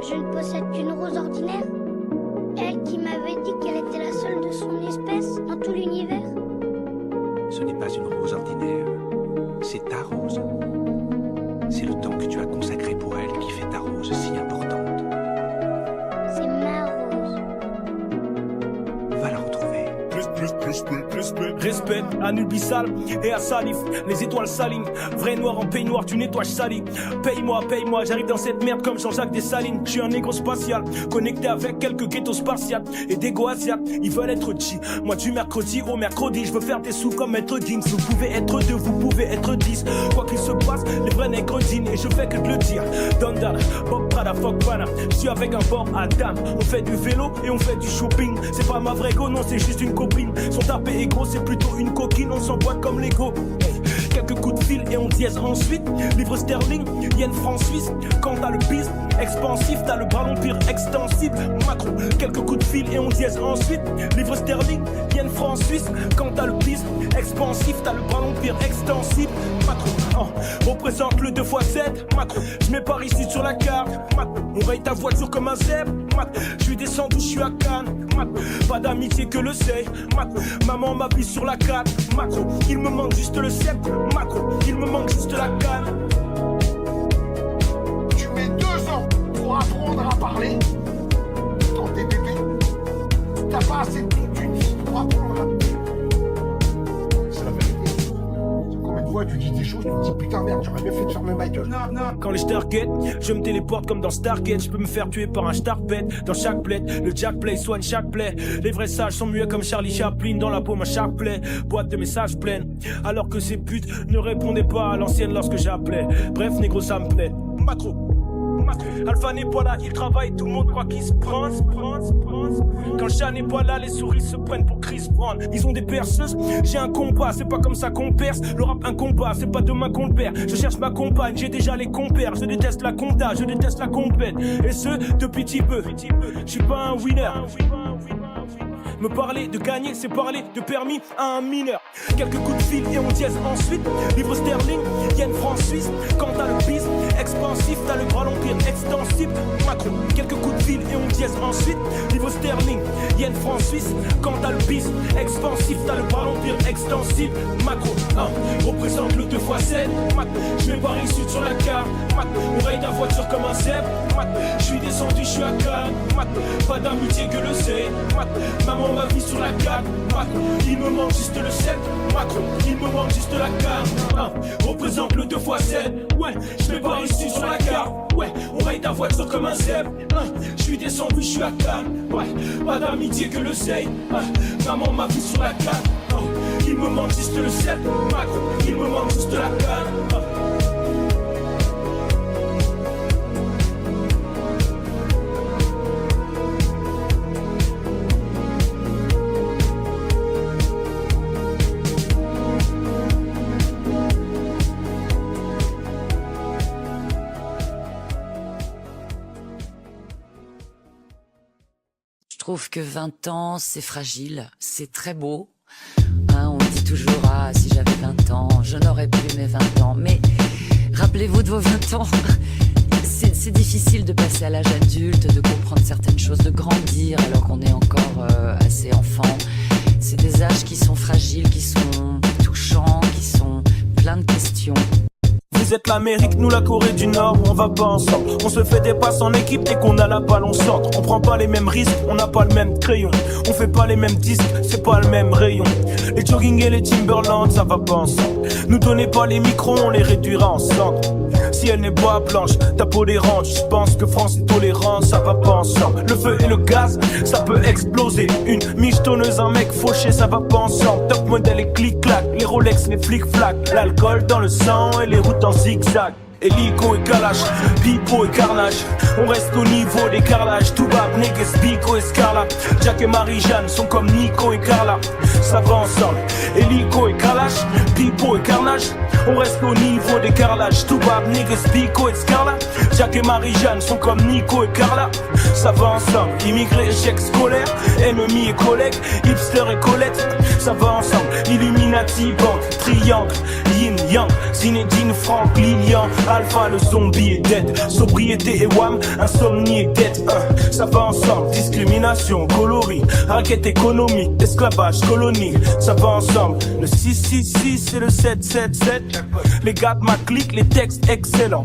Je ne possède qu'une rose ordinaire. Elle qui m'avait dit qu'elle était la seule de son espèce dans tout l'univers. Ce n'est pas une rose ordinaire, c'est ta rose. C'est le temps que tu as consacré pour elle qui fait ta rose si importante. C'est ma rose. Va la retrouver. Respect à Nubisal et à Salif. Les étoiles s'alignent. Vrai noir en peignoir, tu nettoies sali. Paye-moi, j'arrive dans cette merde comme Jean-Jacques Dessalines. Je suis un négro spatial, connecté avec quelques ghettos spartiates et des go-asiates. Ils veulent être G. Moi du mercredi au mercredi, je veux faire des sous comme Maître Gims. Vous pouvez être deux, vous pouvez être 10. Quoi qu'il se passe, les vrais nègres dînent et je fais que de le dire. Dondana, Bob Prada, fuck Pana. Je suis avec un Bob Adam. On fait du vélo et on fait du shopping. C'est pas ma vraie go, non, c'est juste une copine. Son tapé égaux, c'est plutôt une coquine. On s'emboîte comme Lego. Quelques coups de fil et on dièse ensuite. Livre sterling, yen franc suisse. Quand t'as le piste expansif, t'as le ballon pire extensible. Macron, quelques coups de fil et on dièse ensuite. Livre sterling, yen franc suisse. Quand t'as le piste expansif, t'as le ballon pire extensible. Macron, représente le 2x7. Macron, je mets Paris ici sur la carte. Macron, on raye ta voiture comme un zèbre. Macron, je suis descendu, je suis à Cannes. Macron, pas d'amitié que le sait. Macron, maman m'appuie sur la 4. Macron, il me manque juste le 7. Macron, il me manque juste la canne. Tu mets 2 ans pour apprendre à parler quand t'es bébé. T'as pas assez de toute une vie pour apprendre à parler. C'est la vérité. Combien de fois tu dis des choses, tu te dis putain merde, j'aurais bien fait de fermer ma gueule. Quand les Stargate, je me téléporte comme dans Stargate. Je peux me faire tuer par un Starpet. Dans chaque bled, le Jackplay soigne chaque plaie. Les vrais sages sont muets comme Charlie Chaplin. Dans la paume à chaque plaie, boîte de messages pleine. Alors que ces putes ne répondaient pas à l'ancienne lorsque j'appelais. Bref, négro, ça me plaît. Macro. Alpha n'est pas là, il travaille, tout le monde croit qu'il se prend. Quand le chat n'est pas là, les souris se prennent pour Chris Brown. Ils ont des perceuses, j'ai un compas, c'est pas comme ça qu'on perce. Le rap un combat, c'est pas demain qu'on le perd. Je cherche ma compagne, j'ai déjà les compères. Je déteste la compta, je déteste la compète. Et ce, depuis petit peu. Je suis pas un winner. Me parler de gagner, c'est parler de permis à un mineur. Quelques coups de fil et on dièse ensuite. Livre sterling, yen franc suisse. Quand t'as le bis expansif, t'as le ballon pire extensible. Macron, quelques coups de fil et on dièse ensuite. Livre sterling, yen franc suisse. Quand t'as le bis expansif, t'as le ballon pire extensible. Macron, représente le 2x7. Macron, je mets Paris Sud sur la carte. Macron, on raye ta voiture comme un zèbre. Macron, je suis descendu, je suis à Cannes. Macron, pas d'amitié que le sait. Macron, maman m'a mis sur la carte. Macron, il me manque juste le 7. Macron, il me manque juste la carte. Représente le 2x7. Ouais, je mets Paris Sud sur la carte. Ouais, on raye ta voiture comme un zèbre. Je suis descendu, je suis à Cannes. Ouais, pas d'amitié que le sait. Maman m'a mis sur la carte. Il me manque juste le 7. Macron, il me manque juste la carte. Je trouve que 20 ans, c'est fragile, c'est très beau. On dit toujours, si j'avais 20 ans, je n'aurais plus mes 20 ans. Mais rappelez-vous de vos 20 ans. C'est difficile de passer à l'âge adulte, de comprendre certaines choses, de grandir alors qu'on est encore assez enfant. C'est des âges qui sont fragiles, qui sont touchants, qui sont pleins de questions. Vous êtes l'Amérique, nous la Corée du Nord, on va pas ensemble. On se fait des passes en équipe, dès qu'on a la balle on centre. On prend pas les mêmes risques, on n'a pas le même crayon. On fait pas les mêmes disques, c'est pas le même rayon. Les jogging et les Timberland, ça va pas ensemble. Nous donnez pas les micros, on les réduira en cendres. Si elle n'est pas blanche, ta peau dérange. Je pense que France est tolérante, ça va pas ensemble. Le feu et le gaz, ça peut exploser. Une michetonneuse, un mec fauché, ça va pas ensemble. Top modèle et clic-clac, les Rolex, les flic-flac. L'alcool dans le sang et les routes en zigzag. Hélico et Kalash, Pipo et Carnage. On reste au niveau des carrelages. Toubab, Neges, Pico et Scarla. Jack et Marie-Jeanne sont comme Nico et Carla. Ça va ensemble. Hélico et Kalash, Pipo et Carnage. On reste au niveau des carrelages. Toubab, Neges, Pico et Scarla. Jack et Marie-Jeanne sont comme Nico et Carla. Ça va ensemble. Immigrés, échec scolaire. Ennemis et collègues. Hipster et Colette. Ça va ensemble. Illuminati, banque, triangle. Yin, yang. Zinedine, Franck, Lilian. Alpha le zombie est dead. Sobriété et wham, insomnie et dette. Ça va ensemble, discrimination, coloris, raquette économie, esclavage, colonie. Ça va ensemble, le 666 et le 777. Les gars de ma clique, les textes excellents.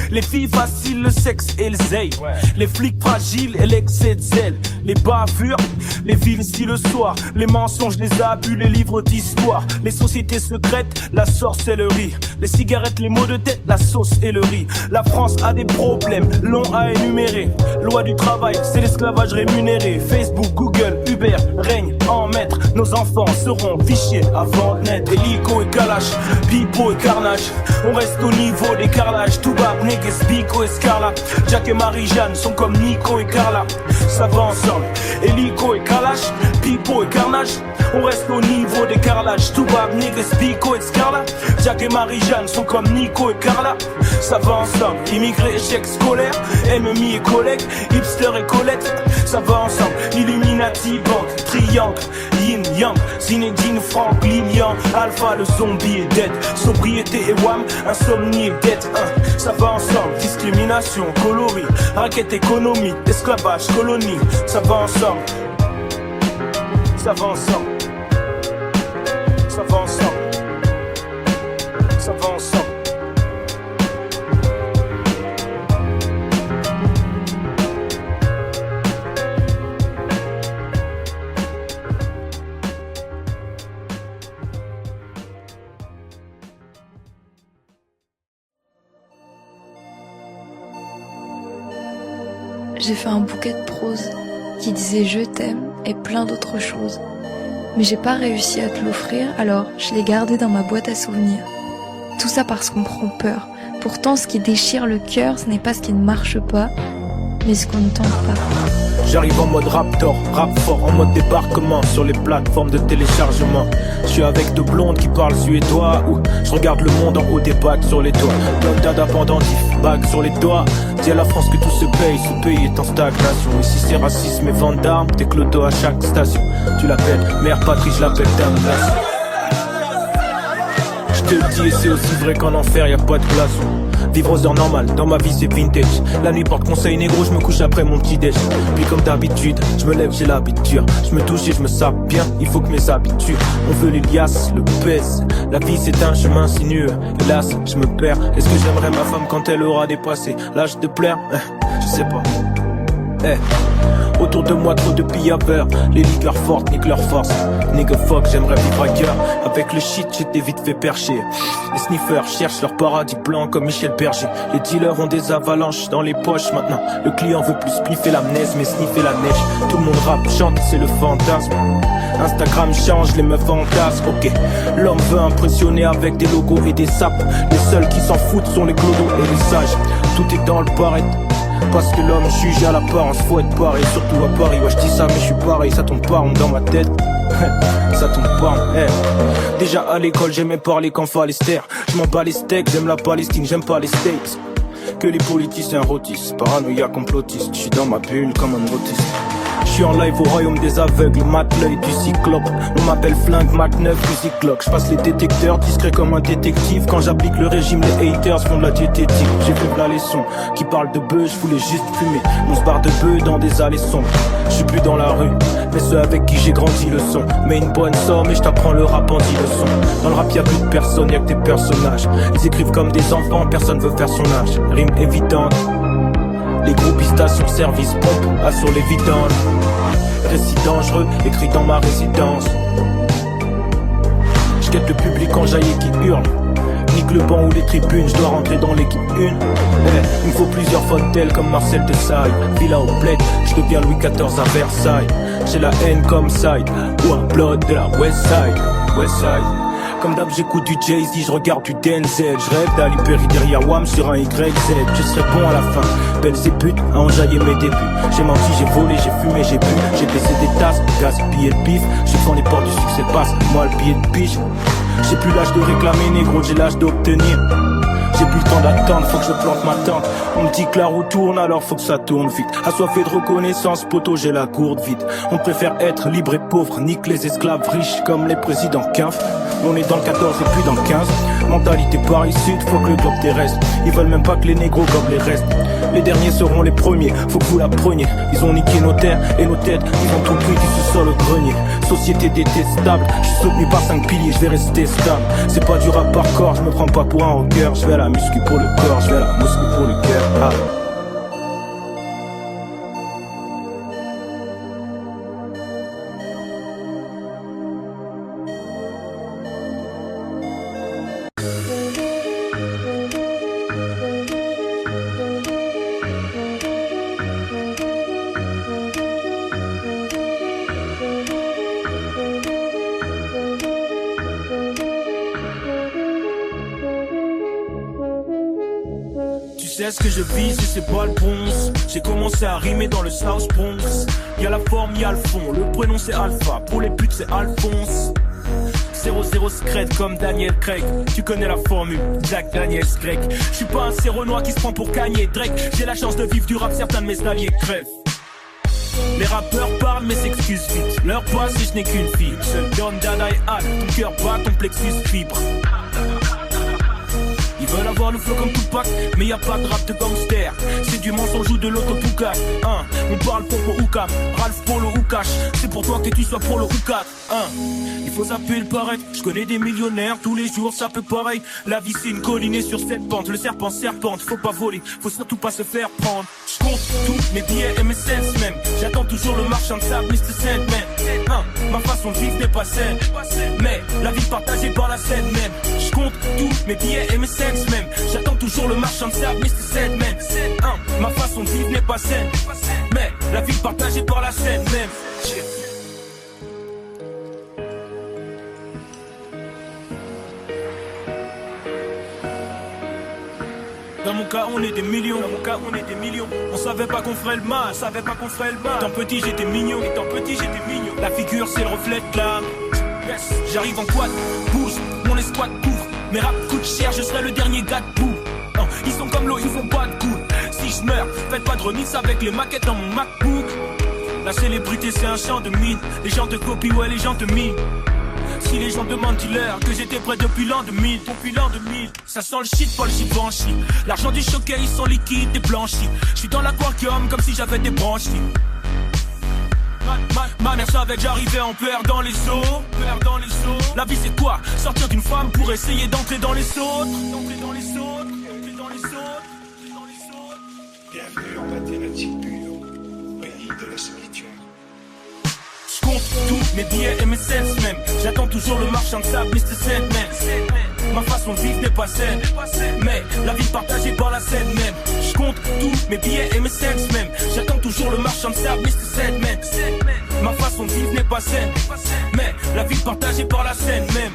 Les filles faciles, le sexe et le zèle. Les flics fragiles et l'excès de zèle. Les bavures, les villes si le soir. Les mensonges, les abus, les livres d'histoire. Les sociétés secrètes, la sorcellerie. Les cigarettes, les maux de tête, la sauce et le riz. La France a des problèmes longs à énumérer. Loi du travail, c'est l'esclavage rémunéré. Facebook, Google, Uber règnent en maître. Nos enfants seront fichés avant de naître. Hélico et Kalash, pipo et carnage. On reste au niveau des carrelages. Tout bas, Neges, Bico et Scarla. Jack et Marie-Jeanne sont comme Nico et Carla. Ça va ensemble, hélico et Kalash, pipo et carnage. On reste au niveau des carrelages. Tout bas, Neges, Bico et Scarla. Jack et Marie-Jeanne sont comme Nico et Carla. Ça va ensemble, immigrés, échec scolaire. Ennemis et collègues, hipster et Colette. Ça va ensemble, Illuminati, banque, triangle, yin, yang, Zinedine, Franck, Lilian. Alpha, le zombie est dead. Sobriété et wham, insomnie et dette. Ça va ensemble, discrimination, coloris, raquette économie, esclavage, colonie. Ça va ensemble. Ça va ensemble. Ça va ensemble. Ça va ensemble. J'ai fait un bouquet de prose qui disait je t'aime et plein d'autres choses. Mais j'ai pas réussi à te l'offrir, alors je l'ai gardé dans ma boîte à souvenirs. Tout ça parce qu'on prend peur. Pourtant, ce qui déchire le cœur, ce n'est pas ce qui ne marche pas, mais ce qu'on ne tente pas. J'arrive en mode raptor, rap fort, en mode débarquement sur les plateformes de téléchargement. Je suis avec deux blondes qui parlent suédois, ou je regarde le monde en haut des bacs sur les toits. Blondade pendentif, bague sur les doigts. Dis à la France que tout se paye, ce pays est en stagnation. Et si c'est racisme et vente d'armes, t'es clodo à chaque station. Tu l'appelles mère patrie, je l'appelle damnation. Je te le dis et c'est aussi vrai qu'en enfer y'a pas de glaçon. Vivre aux heures normales, dans ma vie c'est vintage. La nuit porte conseil négro, je me couche après mon petit déj. Puis comme d'habitude, je me lève, j'ai l'habitude. Je me touche et je me sape bien, il faut que mes habitudes. On veut les liasses, le pèse. La vie c'est un chemin sinueux, hélas je me perds. Est-ce que j'aimerais ma femme quand elle aura dépassé l'âge de plaire? Je sais pas. Autour de moi trop de pillaveurs. Les liqueurs fortes niquent leur force. Nigga fuck, j'aimerais vivre ailleurs. Avec le shit j'étais vite fait percher. Les sniffers cherchent leur paradis blanc comme Michel Berger. Les dealers ont des avalanches dans les poches maintenant. Le client veut plus sniffer l'amnèse mais sniffer la neige. Tout le monde rappe, chante, c'est le fantasme. Instagram change, les meufs fantasment, ok. L'homme veut impressionner avec des logos et des sapes. Les seuls qui s'en foutent sont les clodos et les sages. Tout est dans le paraître. Parce que l'homme juge à l'apparence, faut être pareil. Surtout à Paris, ouais je dis ça mais je suis pareil. Ça tombe pas rond dans ma tête. Ça tombe pas rond, Déjà à l'école j'aimais parler qu'en Falester. Je m'en bats les steaks, j'aime la Palestine, j'aime pas les steaks. Que les politiciens rôtissent, paranoïa complotiste. Je suis dans ma bulle comme un autiste. Je suis en live au royaume des aveugles, mate l'œil du cyclope. On m'appelle flingue, Mac 9, musique clock. Je passe les détecteurs, discret comme un détective. Quand j'applique le régime, les haters font de la diététique. J'ai fait là les sons qui parlent de bœufs, je voulais juste fumer. On se barre de bœufs dans des allées sombres. Je suis plus dans la rue, mais ceux avec qui j'ai grandi le sont. Mais une bonne somme et je t'apprends le rap en 10 leçons. Dans le rap y'a plus de personnes, y'a que des personnages. Ils écrivent comme des enfants, personne veut faire son âge. Rime évidente. Les groupies station service pompe, assaut les vidanges. Récit dangereux, écrit dans ma résidence. J'quête le public quand jaillit qui hurle. Nique le banc ou les tribunes, je dois rentrer dans l'équipe 1. Il me faut plusieurs fontaines comme Marcel Desailles. Villa au bled, je deviens Louis XIV à Versailles. J'ai la haine comme Side, ou un blood de la West Side. West Side. Comme d'hab j'écoute du Jay-Z, je regarde du Denzel. Je rêve d'Ali Perry derrière Wham sur un YZ. Je serai bon à la fin, Belzébuth a enjaillé mes débuts. J'ai menti, j'ai volé, j'ai fumé, j'ai bu. J'ai baissé des tasses, gaspillé le bif. Je quand les portes du succès passent, moi le billet de pige. J'ai plus l'âge de réclamer négro, j'ai l'âge d'obtenir. J'ai plus le temps d'attendre, faut que je plante ma tente. On me dit que la roue tourne, alors faut que ça tourne vite. Assoiffé de reconnaissance, poteau, j'ai la gourde vide. On préfère être libre et pauvre, nique les esclaves riches comme les présidents CAF. On est dans le 14 et puis dans le 15. Mentalité Paris-Sud, faut que le globe terrestre. Ils veulent même pas que les négros comme les restes. Les derniers seront les premiers, faut que vous la preniez. Ils ont niqué nos terres et nos têtes, ils ont tout pris du sous-sol au grenier. Société détestable, je suis soutenu par 5 piliers, je vais rester stable. C'est pas du rap par corps, je me prends pas pour un rocker. Je vais à la muscu pour le corps, je vais à la muscu pour le cœur. Ah. Ce que je vise, c'est pas le bronze. J'ai commencé à rimer dans le South Bronx. Y'a la forme, y'a le fond. Le prénom c'est Alpha, pour les putes c'est Alphonse. 0-0 secret comme Daniel Craig. Tu connais la formule, Jack Daniels grec. J'suis pas un Céronois qui se prend pour Kanye Drake. J'ai la chance de vivre du rap, certains de mes alliés crèvent. Les rappeurs parlent mais s'excusent vite. Leur passe et je n'ai qu'une fille. Seul donne Dada et Al. Ton cœur bat, ton plexus vibre. Ils veulent avoir le flow comme Tupac, mais y a pas de rap de gangster. C'est du mensonge ou de l'autopoucage. On parle pour mon Oukam, Ralph Polo ou Cash. C'est pour toi que tu sois pour le Oukat. Il faut zapper le paraître. Je connais des millionnaires, tous les jours ça peut pareil. La vie c'est une colline et sur cette pente, le serpent serpente. Faut pas voler, faut surtout pas se faire prendre. Je compte tous mes billets et mes cents même. J'attends toujours le marchand de sable, Mr. Sandman. Ma façon de vivre n'est pas saine, mais la vie partagée par la scène même. Je compte tous mes billets et mes cents même. J'attends toujours le marchand de sable, Mr. Sandman. Ma façon de vivre n'est pas saine, mais la vie partagée par la scène même. Dans mon cas on est des millions, dans mon cas on est des millions. On savait pas qu'on ferait le mal, on savait pas qu'on ferait le mal. Étant petit j'étais mignon, étant petit j'étais mignon. La figure c'est le reflet de l'âme. Yes, j'arrive en quad, bouge, mon escouade couvre. Mes rap coûtent cher, je serai le dernier gars de boue. Ils sont comme l'eau, ils font pas de coup. Si je meurs, faites pas de remix avec les maquettes dans mon MacBook. La célébrité c'est un champ de mine. Les gens te copient, ouais les gens te minent. Si les gens demandent, dis-leur que j'étais prêt depuis l'an 2000. Depuis l'an 2000, ça sent le shit, pas le Givenchy. L'argent du choquet, ils sont liquides et blanchis. J'suis dans l'aquarium comme si j'avais des branchies. Ma mère savait que j'arrivais en père dans les eaux. La vie c'est quoi? Sortir d'une femme pour essayer d'entrer dans les autres. Bienvenue en mathématiques pures, pays de la solitude. J'compte tous mes billets et mes cents même. J'attends toujours le marchand de sable, Mr. Sandman. Ma façon de vivre n'est pas saine, mais la vie partagée par la scène même. J'compte tous mes billets et mes cents même. J'attends toujours le marchand de sable, Mr. Sandman. Ma façon de vivre n'est pas saine, mais la vie partagée par la scène même.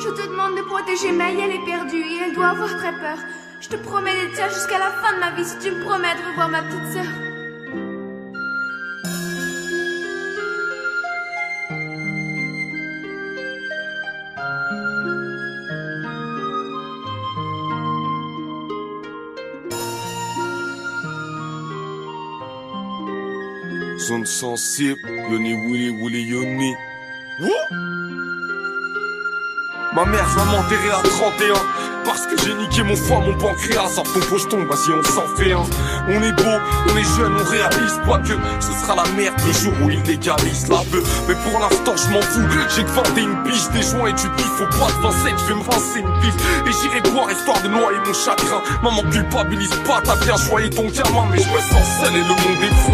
Je te demande de protéger Maï, elle est perdue et elle doit avoir très peur. Je te promets d'être sage jusqu'à la fin de ma vie si tu me promets de revoir ma petite sœur. Zone sensible, Yoni Willy Yoni. Ma mère, je vais m'enterrer à 31. Parce que j'ai niqué mon foie, mon pancréas. Sors ton pocheton, vas-y on s'en fait un. On est beau, on est jeune, on réalise pas que ce sera la merde le jour où ils légalisent la beuh. Mais pour l'instant je m'en fous, j'ai demandé une biche, des joints et du bif. Faut pas te lancer, je vais me rincer une bif. Et j'irai boire histoire de noyer mon chagrin. Maman culpabilise pas, t'as bien choyé ton gamin. Mais je me sens seul et le monde est froid.